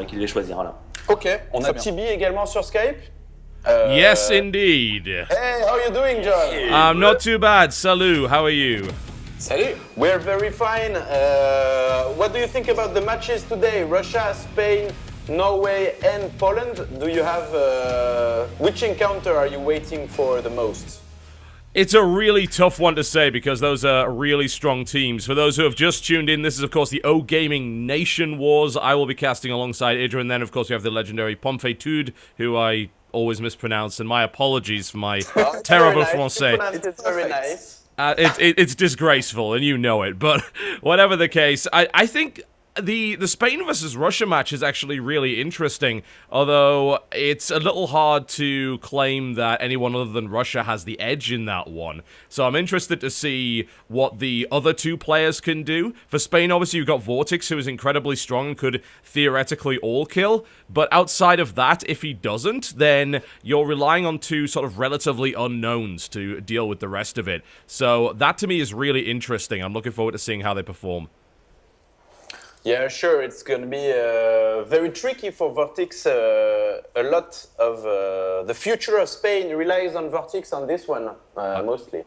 qu'il les choisira là. Ok, on a Tibi également sur Skype. Yes, indeed. Hey, how are you doing, John? I'm not too bad. Salut, how are you? Salut. We're very fine. What do you think about the matches today? Russia, Spain, Norway, and Poland. Do you have which encounter are you waiting for the most? It's a really tough one to say because those are really strong teams. For those who have just tuned in, this is of course the OGaming Nation Wars. I will be casting alongside Idra, and then of course we have the legendary Pompétude, who I always mispronounce, and my apologies for my terrible français. It's very nice. It's disgraceful, and you know it, but whatever the case, I think the Spain versus Russia match is actually really interesting, although it's a little hard to claim that anyone other than Russia has the edge in that one. So I'm interested to see what the other two players can do. For Spain, obviously, you've got Vortex, who is incredibly strong and could theoretically all-kill, but outside of that, if he doesn't, then you're relying on two sort of relatively unknowns to deal with the rest of it. So that, to me, is really interesting. I'm looking forward to seeing how they perform. Yeah, sure. It's going to be very tricky for Vortex. A lot of the future of Spain relies on Vortex on this one, mostly.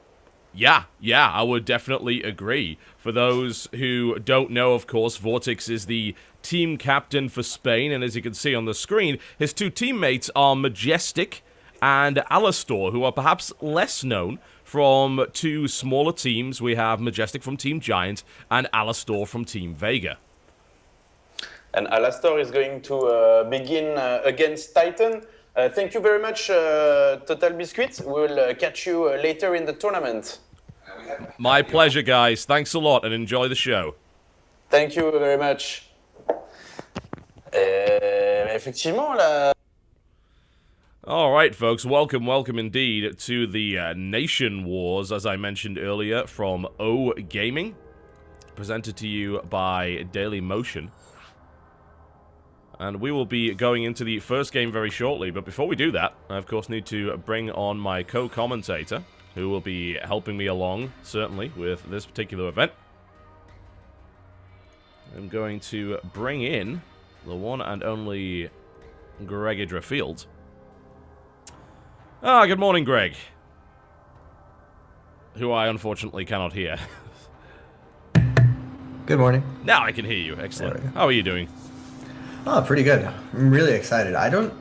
Yeah, I would definitely agree. For those who don't know, of course, Vortex is the team captain for Spain, and as you can see on the screen, his two teammates are Majestic and Alastor, who are perhaps less known from two smaller teams. We have Majestic from Team Giant and Alastor from Team Vega. And Alastor is going to begin against Titan. Thank you very much, Totalbiscuit. We'll catch you later in the tournament. My pleasure, guys. Thanks a lot, and enjoy the show. Thank you very much. Effectivement, là... Alright, folks. Welcome indeed to the Nation Wars, as I mentioned earlier, from OGaming. Presented to you by Daily Motion. And we will be going into the first game very shortly, but before we do that, I of course need to bring on my co-commentator, who will be helping me along, certainly, with this particular event. I'm going to bring in the one and only Greg Idra-Field. Good morning, Greg. Who I unfortunately cannot hear. Good morning. Now I can hear you. Excellent. How are you doing? Oh, pretty good. I'm really excited. I don't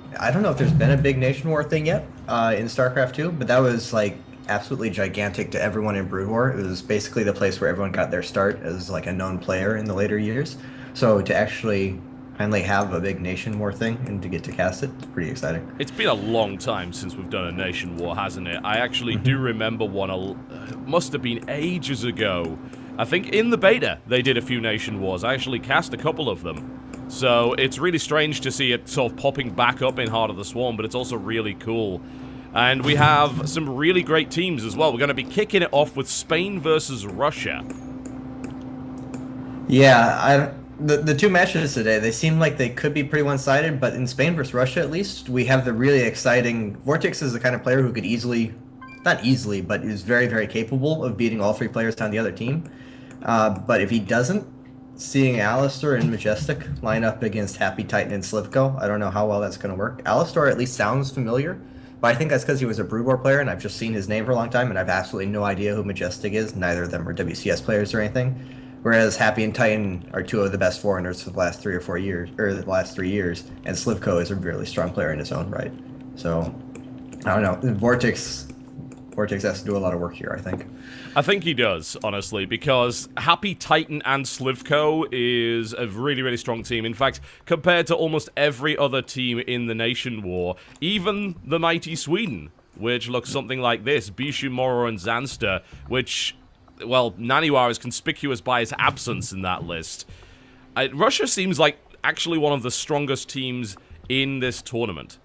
know if there's been a big Nation War thing yet in StarCraft 2, but that was like absolutely gigantic to everyone in Brood War. It was basically the place where everyone got their start as like a known player in the later years. So to actually finally have a big Nation War thing and to get to cast it, it's pretty exciting. It's been a long time since we've done a Nation War, hasn't it? I actually do remember one, must have been ages ago. I think in the beta they did a few Nation Wars. I actually cast a couple of them. So it's really strange to see it sort of popping back up in Heart of the Swarm, but it's also really cool. And we have some really great teams as well. We're going to be kicking it off with Spain versus Russia. Yeah, the two matches today, they seem like they could be pretty one-sided, but in Spain versus Russia at least, we have the really exciting... Vortex is the kind of player who could easily, not easily, but is very, very capable of beating all three players on the other team. But if he doesn't, seeing Alastor and Majestic line up against Happy Titan and Slivko, I don't know how well that's going to work. Alastor at least sounds familiar, but I think that's because he was a Brood War player, and I've just seen his name for a long time, and I've absolutely no idea who Majestic is. Neither of them are WCS players or anything. Whereas Happy and Titan are two of the best foreigners for the last 3 or 4 years, or the last 3 years, and Slivko is a really strong player in his own right. So, I don't know. Vortex has to do a lot of work here, I think. I think he does, honestly, because Happy Titan and Slivko is a really, really strong team. In fact, compared to almost every other team in the Nation War, even the mighty Sweden, which looks something like this, Bishu, Moro, and Zanster, which, well, Naniwar is conspicuous by his absence in that list. Russia seems like actually one of the strongest teams in this tournament.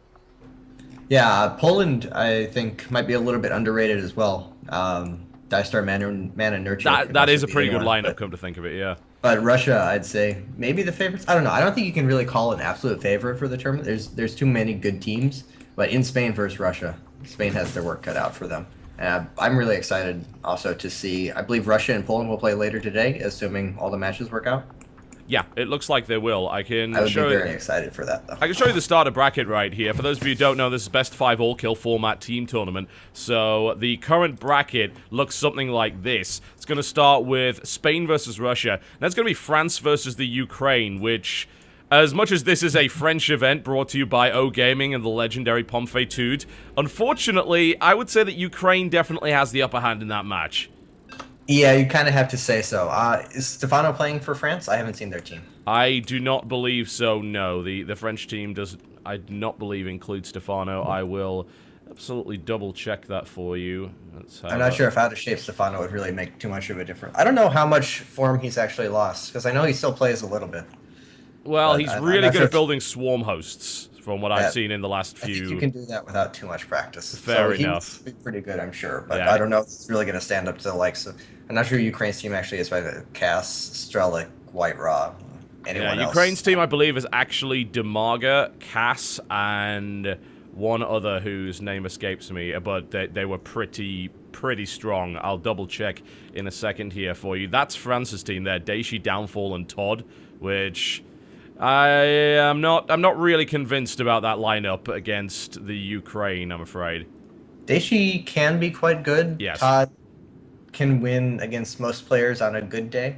Yeah, Poland, I think, might be a little bit underrated as well. Dystar, Mana, Nurture. That is a pretty good lineup, come to think of it, yeah. But Russia, I'd say, maybe the favorites. I don't know. I don't think you can really call an absolute favorite for the tournament. There's too many good teams. But in Spain versus Russia, Spain has their work cut out for them. And I'm really excited also to see, I believe Russia and Poland will play later today, assuming all the matches work out. Yeah, it looks like they will. I can I would be show very excited for that, though. I can show you the starter bracket right here. For those of you who don't know, this is best 5 all-kill format team tournament. So the current bracket looks something like this. It's going to start with Spain versus Russia. That's going to be France versus the Ukraine, which, as much as this is a French event brought to you by OGaming and the legendary Pomfetude, unfortunately, I would say that Ukraine definitely has the upper hand in that match. Yeah, you kind of have to say so. Is Stefano playing for France? I haven't seen their team. I do not believe so, no. The French team does, I do not believe, include Stefano. I will absolutely double-check that for you. I'm not sure if out of shape Stefano would really make too much of a difference. I don't know how much form he's actually lost, because I know he still plays a little bit. Well, But he's I'm really not good sure at building swarm hosts, from what I've seen in the last few. I think you can do that without too much practice. Fair so enough. He'd be pretty good, I'm sure. But Yeah. I don't know if it's really going to stand up to the likes of... I'm not sure Ukraine's team actually is by the Cass, Strelic, White Raw, anyone else. Ukraine's team, I believe, is actually Demaga, Cass, and one other whose name escapes me, but they were pretty strong. I'll double-check in a second here for you. That's France's team there, Daishi, Downfall, and Todd, which... I'm not really convinced about that lineup against the Ukraine, I'm afraid. Daishi can be quite good. Yes. Todd can win against most players on a good day.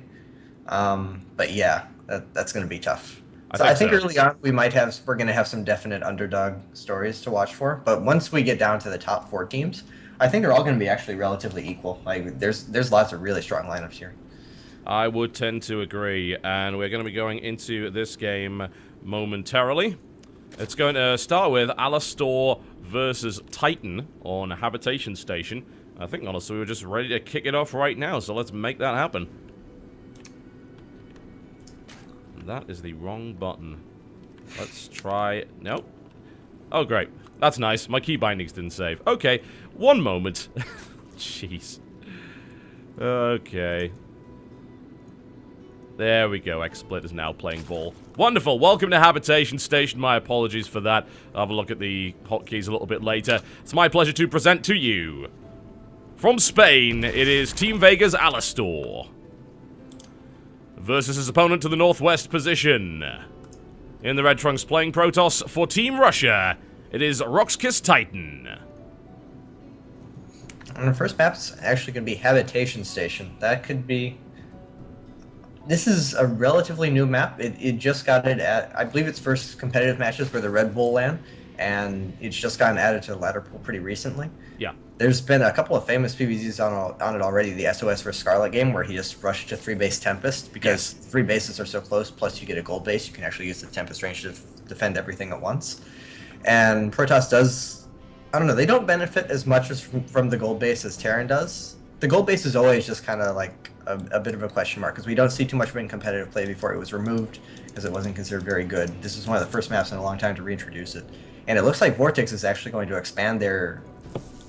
But yeah, that's going to be tough. I think early on we're going to have some definite underdog stories to watch for. But once we get down to the top 4 teams, I think they're all going to be actually relatively equal. Like there's lots of really strong lineups here. I would tend to agree, and we're going to be going into this game momentarily. It's going to start with Alastor versus Titan on Habitation Station. I think, honestly, we're just ready to kick it off right now, so let's make that happen. That is the wrong button. Let's try... Nope. Oh, great. That's nice. My key bindings didn't save. Okay, one moment. Jeez. Okay. There we go. XSplit is now playing ball. Wonderful. Welcome to Habitation Station. My apologies for that. I'll have a look at the hotkeys a little bit later. It's my pleasure to present to you, from Spain, it is Team Vega's Alastor versus his opponent to the northwest position. In the red trunks playing Protoss for Team Russia, it is Roxkiss Titan. And the first map's actually going to be Habitation Station. That could be... This is a relatively new map. It just got it at, I believe its first competitive matches were the Red Bull LAN, and it's just gotten added to the ladder pool pretty recently. Yeah. There's been a couple of famous PvZs on it already. The SOS vs Scarlet game where he just rushed to 3-base Tempest because 3 bases are so close, plus you get a gold base, you can actually use the Tempest range to defend everything at once. And Protoss does, I don't know, they don't benefit as much as from the gold base as Terran does. The gold base is always just kind of like a bit of a question mark because we don't see too much of it in competitive play before it was removed because it wasn't considered very good. This is one of the first maps in a long time to reintroduce it. And it looks like Vortex is actually going to expand there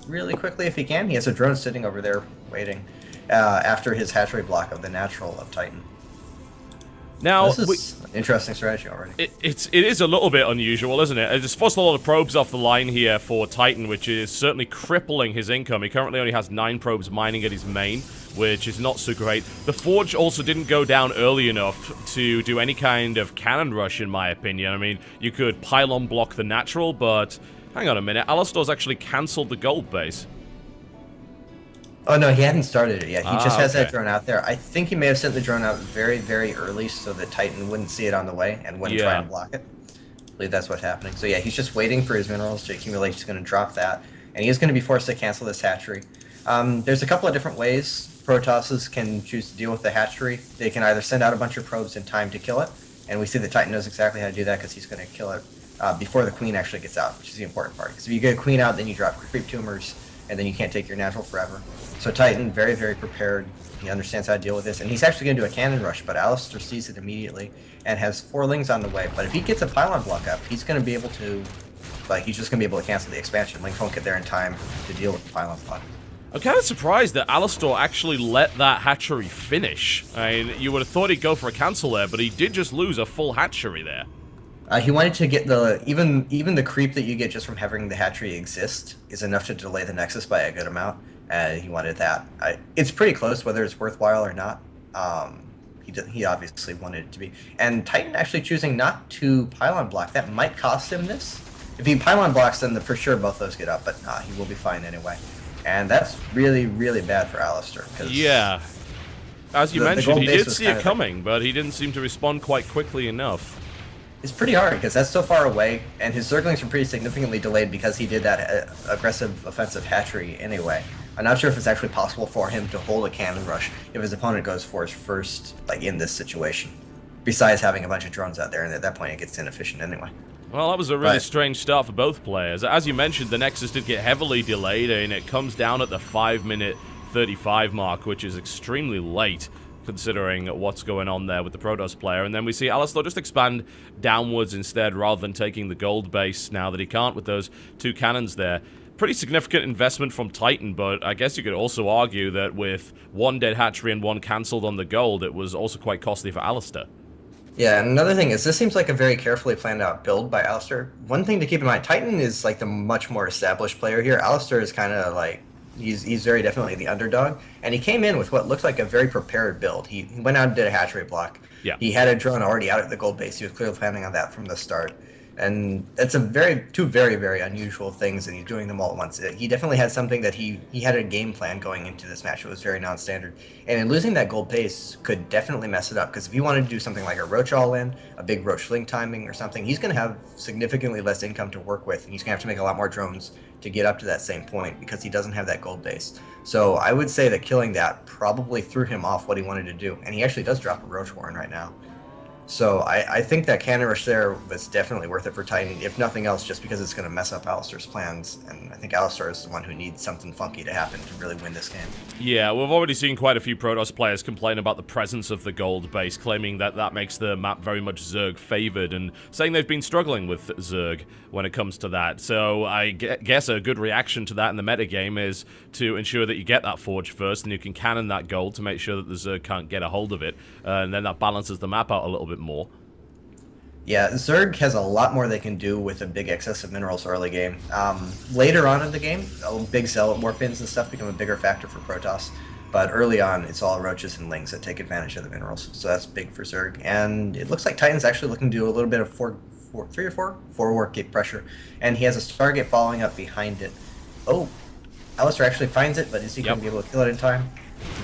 really quickly if he can. He has a drone sitting over there waiting after his hatchery block of the natural of Titan. Now, this is an interesting strategy already. It is a little bit unusual, isn't it? It's forced a lot of probes off the line here for Titan, which is certainly crippling his income. He currently only has 9 probes mining at his main, which is not super great. The Forge also didn't go down early enough to do any kind of cannon rush, in my opinion. I mean, you could pylon block the natural, but hang on a minute. Alastor's actually cancelled the gold base. Oh, no, he hadn't started it yet. He just has okay. that drone out there. I think he may have sent the drone out very, very early so that Titan wouldn't see it on the way and wouldn't try and block it. I believe that's what's happening. So yeah, he's just waiting for his minerals to accumulate. He's going to drop that. And he is going to be forced to cancel this hatchery. There's a couple of different ways Protosses can choose to deal with the hatchery. They can either send out a bunch of probes in time to kill it. And we see that Titan knows exactly how to do that because he's going to kill it before the queen actually gets out, which is the important part. Because if you get a queen out, then you drop creep tumors, and then you can't take your natural forever. So Titan, very, very prepared. He understands how to deal with this, and he's actually going to do a cannon rush, but Alastor sees it immediately and has 4 lings on the way. But if he gets a pylon block up, he's going to be able to, he's just going to be able to cancel the expansion. Link won't get there in time to deal with the pylon block. I'm kind of surprised that Alastor actually let that hatchery finish. I mean, you would have thought he'd go for a cancel there, but he did just lose a full hatchery there. He wanted to get the even the creep that you get just from having the hatchery exist is enough to delay the Nexus by a good amount. He wanted that. It's pretty close whether it's worthwhile or not. He obviously wanted it to be. And Titan actually choosing not to pylon block, that might cost him this. If he pylon blocks, then for sure both those get up, but nah, he will be fine anyway. And that's really, really bad for Alistair. Yeah. As you mentioned, he did see it coming, like, but he didn't seem to respond quite quickly enough. It's pretty hard because that's so far away, and his Zerglings were pretty significantly delayed because he did that aggressive offensive hatchery anyway. I'm not sure if it's actually possible for him to hold a cannon rush if his opponent goes for his first, like in this situation. Besides having a bunch of drones out there, and at that point it gets inefficient anyway. Well, that was a really strange start for both players. As you mentioned, the Nexus did get heavily delayed, and it comes down at the 5-minute 35 mark, which is extremely late, considering what's going on there with the Protoss player. And then we see Alistar just expand downwards instead, rather than taking the gold base now that he can't with those 2 cannons there. Pretty significant investment from Titan, but I guess you could also argue that with 1 dead hatchery and 1 cancelled on the gold, it was also quite costly for Alistar. Yeah, and another thing is this seems like a very carefully planned out build by Alistair. One thing to keep in mind, Titan is like the much more established player here. Alistair is kind of like, he's very definitely the underdog. And he came in with what looked like a very prepared build. He went out and did a hatchery block. Yeah. He had a drone already out at the gold base. He was clearly planning on that from the start. And that's two very, very unusual things, and he's doing them all at once. He definitely had something that he had a game plan going into this match. It was very non-standard. And in losing that gold base could definitely mess it up, because if he wanted to do something like a Roach all-in, a big Roach link timing or something, he's going to have significantly less income to work with, and he's going to have to make a lot more drones to get up to that same point, because he doesn't have that gold base. So I would say that killing that probably threw him off what he wanted to do, and he actually does drop a Roach Warren right now. So I think that cannon rush there was definitely worth it for Titan, if nothing else, just because it's going to mess up Alistair's plans. And I think Alistair is the one who needs something funky to happen to really win this game. Yeah, we've already seen quite a few Protoss players complain about the presence of the gold base, claiming that that makes the map very much Zerg favored, and saying they've been struggling with Zerg when it comes to that. So I guess a good reaction to that in the metagame is to ensure that you get that forge first, and you can cannon that gold to make sure that the Zerg can't get a hold of it, and then that balances the map out a little bit more. Yeah, Zerg has a lot more they can do with a big excess of minerals early game. Later on in the game, big Zealot warp-ins and stuff become a bigger factor for Protoss. But early on, it's all Roaches and Lings that take advantage of the minerals. So that's big for Zerg. And it looks like Titan's actually looking to do a little bit of 3 or 4 warp gate pressure. And he has a Stargate following up behind it. Oh, Alistair actually finds it, but is he going to be able to kill it in time?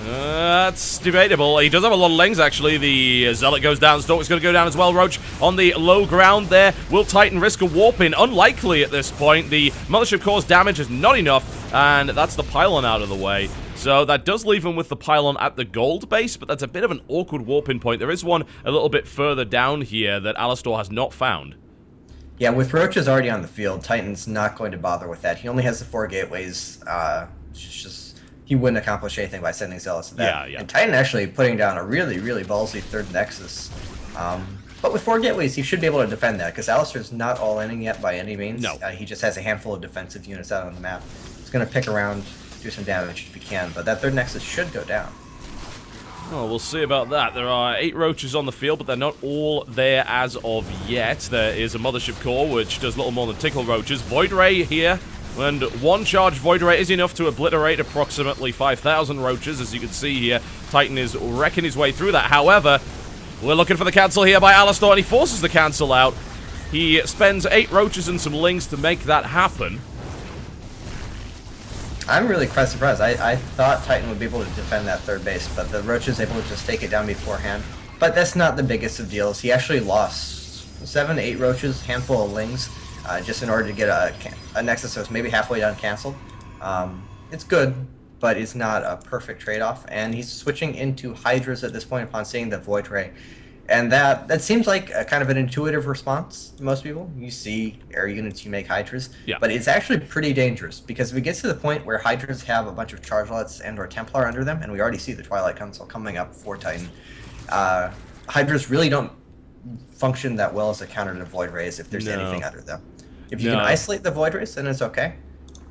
That's debatable. He does have a lot of Lings, actually. The Zealot goes down. Stalker's going to go down as well. Roach on the low ground there. Will Titan risk a warp-in? Unlikely at this point. The Mothership Core's damage is not enough, and that's the pylon out of the way. So that does leave him with the pylon at the gold base, but that's a bit of an awkward warp-in point. There is one a little bit further down here that Alistair has not found. Yeah, with Roaches already on the field, Titan's not going to bother with that. He only has the 4 gateways. He wouldn't accomplish anything by sending Zealots to that. Yeah. And Titan actually putting down a really, really ballsy 3rd Nexus. But with 4 gateways, he should be able to defend that, because Alistair's not all-inning yet by any means. No. He just has a handful of defensive units out on the map. He's going to pick around, do some damage if he can, but that 3rd Nexus should go down. Oh, we'll see about that. There are 8 Roaches on the field, but they're not all there as of yet. There is a Mothership Core, which does little more than tickle Roaches. Void Ray here. And 1 charge Void Ray is enough to obliterate approximately 5,000 Roaches, as you can see here. Titan is wrecking his way through that. However, we're looking for the cancel here by Alistair, and he forces the cancel out. He spends 8 Roaches and some Lings to make that happen. I'm really quite surprised. I thought Titan would be able to defend that 3rd base, but the Roach is able to just take it down beforehand. But that's not the biggest of deals. He actually lost 7 to 8 Roaches, handful of Lings, just in order to get a Nexus that was maybe halfway done canceled. It's good, but it's not a perfect trade-off. And he's switching into Hydras at this point upon seeing the Void Ray. And that seems like a kind of an intuitive response to most people. You see air units, you make Hydras. Yeah. But it's actually pretty dangerous, because if it gets to the point where Hydras have a bunch of Chargelets and or Templar under them, and we already see the Twilight Council coming up for Titan, Hydras really don't function that well as a counter to Void Rays if there's anything under them. If you can isolate the Void Rays, then it's okay.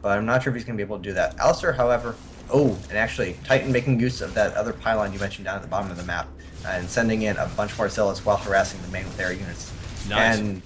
But I'm not sure if he's going to be able to do that. Alistair, however... Oh, and actually, Titan making use of that other pylon you mentioned down at the bottom of the map, and sending in a bunch more Zealots while harassing the main with air units. Nice. And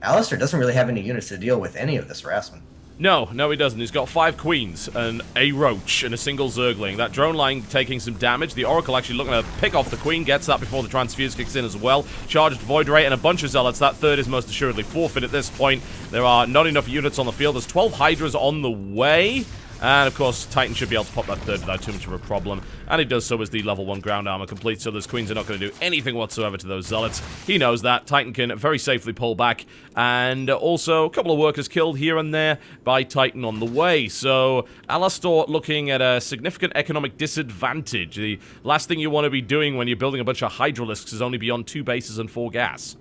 Alistair doesn't really have any units to deal with any of this harassment. No, he doesn't. He's got 5 queens and a roach and a single zergling. That drone line taking some damage. The Oracle actually looking to pick off the queen. Gets that before the transfuse kicks in as well. Charged Void Ray and a bunch of zealots. That third is most assuredly forfeit at this point. There are not enough units on the field. There's 12 hydras on the way. And, of course, Titan should be able to pop that third without too much of a problem. And he does so as the level 1 ground armor complete, so those queens are not going to do anything whatsoever to those zealots. He knows that. Titan can very safely pull back. And also, a couple of workers killed here and there by Titan on the way. So, Alastor looking at a significant economic disadvantage. The last thing you want to be doing when you're building a bunch of Hydralisks is only be on 2 bases and 4 gas.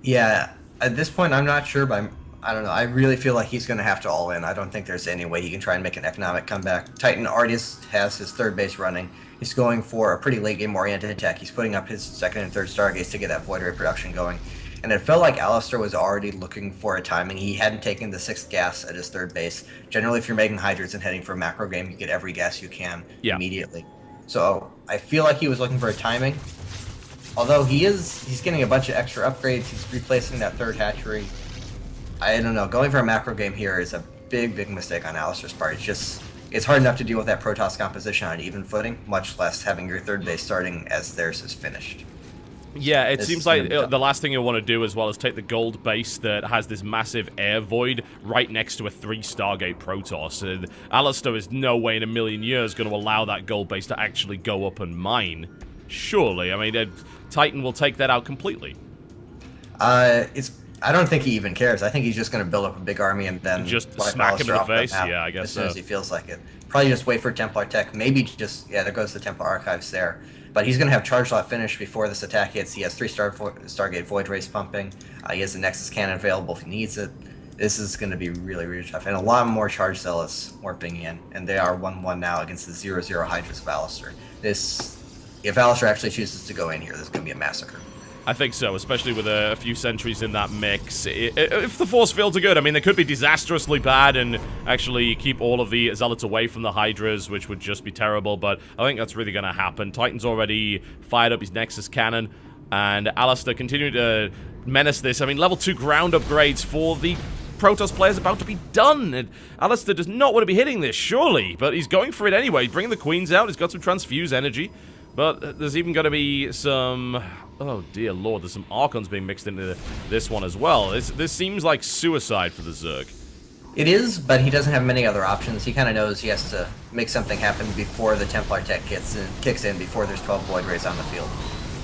Yeah, at this point, I'm not sure, but I don't know. I really feel like he's going to have to all in. I don't think there's any way he can try and make an economic comeback. Titan already has his 3rd base running. He's going for a pretty late game oriented attack. He's putting up his 2nd and 3rd Stargates to get that Void Ray production going. And it felt like Alistair was already looking for a timing. He hadn't taken the 6th gas at his 3rd base. Generally, if you're making Hydras and heading for a macro game, you get every gas you can immediately. So I feel like he was looking for a timing. Although he's getting a bunch of extra upgrades. He's replacing that 3rd hatchery. I don't know. Going for a macro game here is a big mistake on Alistair's part. It's hard enough to deal with that Protoss composition on even footing, much less having your 3rd base starting as theirs is finished. Yeah, it seems like the last thing you want to do as well is take the gold base that has this massive air void right next to a 3 Stargate Protoss. And Alistair is no way in a million years going to allow that gold base to actually go up and mine. Surely. I mean, Titan will take that out completely. I don't think he even cares. I think he's just going to build up a big army and then just smack him in the face. Yeah, I guess as soon as he feels like it. Probably just wait for Templar Tech. Maybe just there goes the Templar Archives there. But he's going to have Charge Lot finished before this attack hits. He has 3 Stargate Void Rays pumping. He has the Nexus Cannon available if he needs it. This is going to be really tough. And a lot more Charge Zealots warping in. And they are 1-1 now against the 0-0 Hydras of Alistair. If Alistair actually chooses to go in here, this is going to be a massacre. I think so, especially with a few sentries in that mix. If the force fields are good, I mean, they could be disastrously bad and actually keep all of the Zealots away from the Hydras, which would just be terrible, but I think that's really going to happen. Titan's already fired up his Nexus Cannon, and Alistair continuing to menace this. I mean, level 2 ground upgrades for the Protoss players about to be done, and Alistair does not want to be hitting this, surely, but he's going for it anyway. He's bringing the Queens out, he's got some transfuse energy, but there's even going to be some... Oh, dear lord, there's some Archons being mixed into this one as well. This seems like suicide for the Zerg. It is, but he doesn't have many other options. He kind of knows he has to make something happen before the Templar Tech kicks in, before there's 12 Void Rays on the field.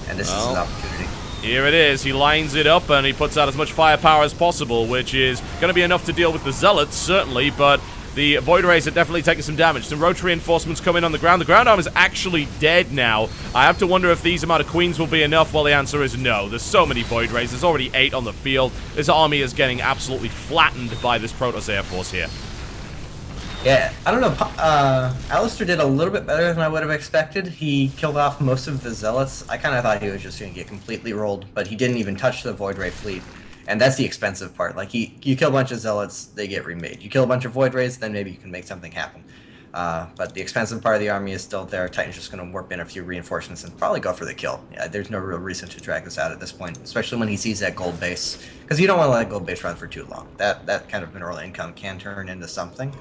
And this is an opportunity. Here it is. He lines it up, and he puts out as much firepower as possible, which is going to be enough to deal with the Zealots, certainly, but... The Void Rays are definitely taking some damage. Some roach reinforcements come in on the ground. The ground arm is actually dead now. I have to wonder if these amount of Queens will be enough. Well, the answer is no. There's so many Void Rays. There's already 8 on the field. This army is getting absolutely flattened by this Protoss Air Force here. Yeah, I don't know. Alistair did a little bit better than I would have expected. He killed off most of the Zealots. I kind of thought he was just going to get completely rolled, but he didn't even touch the Void Ray fleet. And that's the expensive part. Like, you kill a bunch of Zealots, they get remade. You kill a bunch of Void Rays, then maybe you can make something happen. But the expensive part of the army is still there. Titan's just going to warp in a few reinforcements and probably go for the kill. Yeah, there's no real reason to drag this out at this point, especially when he sees that gold base. Because you don't want to let gold base run for too long. That kind of mineral income can turn into something.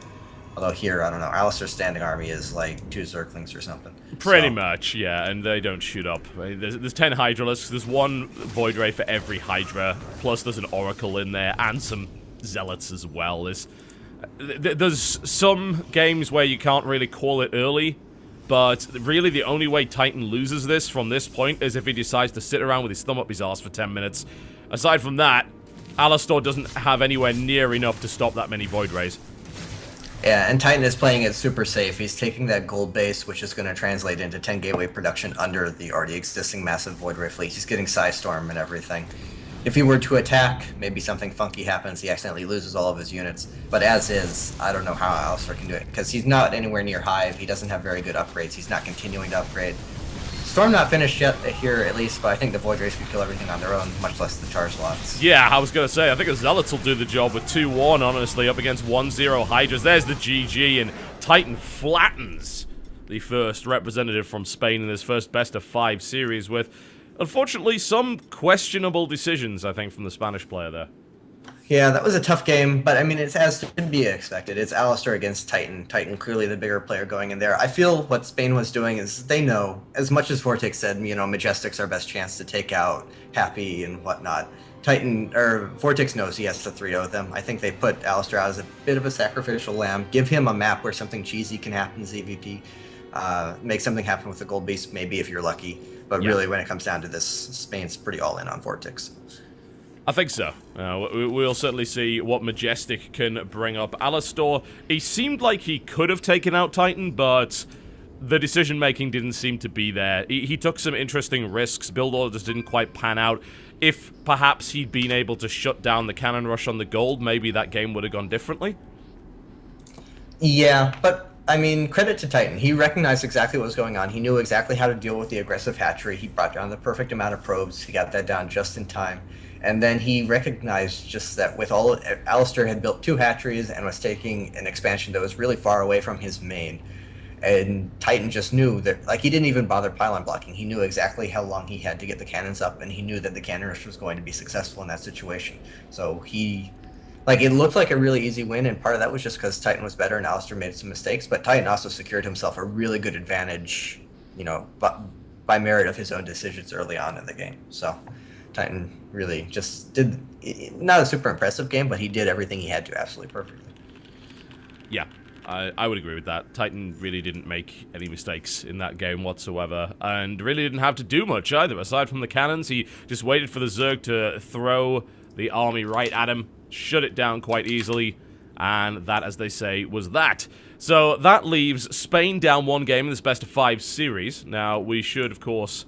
Although here, I don't know, Alistair's standing army is like 2 Zerglings or something. Pretty much, yeah, and they don't shoot up. I mean, there's 10 Hydralisks, there's 1 Void Ray for every Hydra, plus there's an Oracle in there, and some Zealots as well. There's some games where you can't really call it early, but really the only way Titan loses this from this point is if he decides to sit around with his thumb up his arse for 10 minutes. Aside from that, Alistair doesn't have anywhere near enough to stop that many Void Rays. Yeah, and Titan is playing it super safe. He's taking that gold base, which is going to translate into 10 gateway production under the already existing massive Void Ray fleet. He's getting Psystorm and everything. If he were to attack, maybe something funky happens, he accidentally loses all of his units. But as is, I don't know how Alistair can do it, because he's not anywhere near Hive, he doesn't have very good upgrades, he's not continuing to upgrade. Storm not finished yet here, at least, but I think the Void Rays could kill everything on their own, much less the charge lots. Yeah, I was going to say, I think the Zealots will do the job with 2-1, honestly, up against 1-0 Hydras. There's the GG, and Titan flattens the first representative from Spain in this first best-of-5 series with, unfortunately, some questionable decisions, I think, from the Spanish player there. Yeah, that was a tough game, but I mean, it's as to be expected. It's Alistair against Titan. Titan clearly the bigger player going in there. I feel what Spain was doing is they know, as much as Vortex said, Majestic's our best chance to take out Happy and whatnot. Vortex knows he has to 3-0 them. I think they put Alistair out as a bit of a sacrificial lamb. Give him a map where something cheesy can happen in ZVP. Make something happen with the gold beast, maybe if you're lucky. But really, when it comes down to this, Spain's pretty all in on Vortex. I think so. We'll certainly see what Majestic can bring up. Alistor, he seemed like he could have taken out Titan, but the decision-making didn't seem to be there. He took some interesting risks. Build orders didn't quite pan out. If perhaps he'd been able to shut down the cannon rush on the gold, maybe that game would have gone differently. Yeah, but I mean, credit to Titan. He recognized exactly what was going on. He knew exactly how to deal with the aggressive hatchery. He brought down the perfect amount of probes. He got that down just in time. And then he recognized just that with all Alistair had built 2 hatcheries and was taking an expansion that was really far away from his main. And Titan just knew that, like, he didn't even bother pylon blocking. He knew exactly how long he had to get the cannons up, and he knew that the cannon rush was going to be successful in that situation. So it looked like a really easy win, and part of that was just because Titan was better and Alistair made some mistakes, but Titan also secured himself a really good advantage, by merit of his own decisions early on in the game. So Titan really just did, not a super impressive game, but he did everything he had to absolutely perfectly. Yeah, I would agree with that. Titan really didn't make any mistakes in that game whatsoever, and really didn't have to do much either. Aside from the cannons, he just waited for the Zerg to throw the army right at him, shut it down quite easily, and that, as they say, was that. So that leaves Spain down 1 game in this best-of-5 series. Now, we should, of course,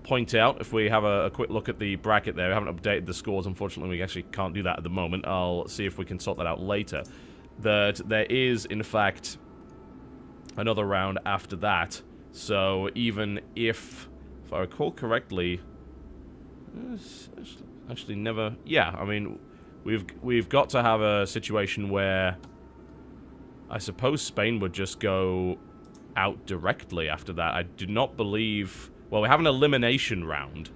point out, if we have a quick look at the bracket there, we haven't updated the scores, unfortunately, we actually can't do that at the moment. I'll see if we can sort that out later. That there is, in fact, another round after that. So even if I recall correctly, actually never, yeah, I mean, we've got to have a situation where I suppose Spain would just go out directly after that. I do not believe, well, we have an elimination round.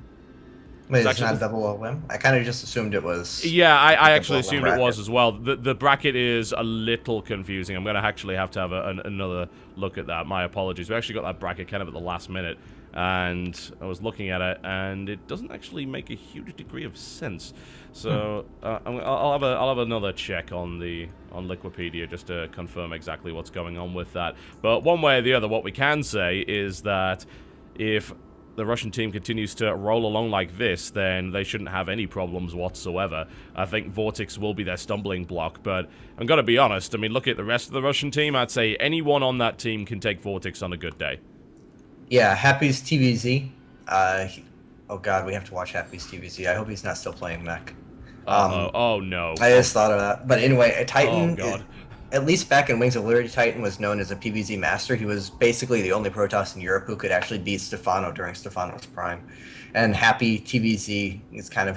Wait, it's not double win? I kind of just assumed it was. Yeah, I actually assumed it was as well. The bracket is a little confusing. I'm going to actually have to have another look at that. My apologies. We actually got that bracket kind of at the last minute, and I was looking at it, and it doesn't actually make a huge degree of sense. So I'll have another check on Liquipedia just to confirm exactly what's going on with that. But one way or the other, what we can say is that if the Russian team continues to roll along like this, then they shouldn't have any problems whatsoever. I think Vortex will be their stumbling block, but I'm going to be honest, I mean, look at the rest of the Russian team, I'd say anyone on that team can take Vortex on a good day. Yeah, Happy's TVZ. Oh god, we have to watch Happy's TVZ. I hope he's not still playing mech. Oh no. I just thought of that. But anyway, a Titan... Oh god. At least back in Wings of Liberty, Titan was known as a PvZ master. He was basically the only Protoss in Europe who could actually beat Stefano during Stefano's prime. And Happy TvZ is kind of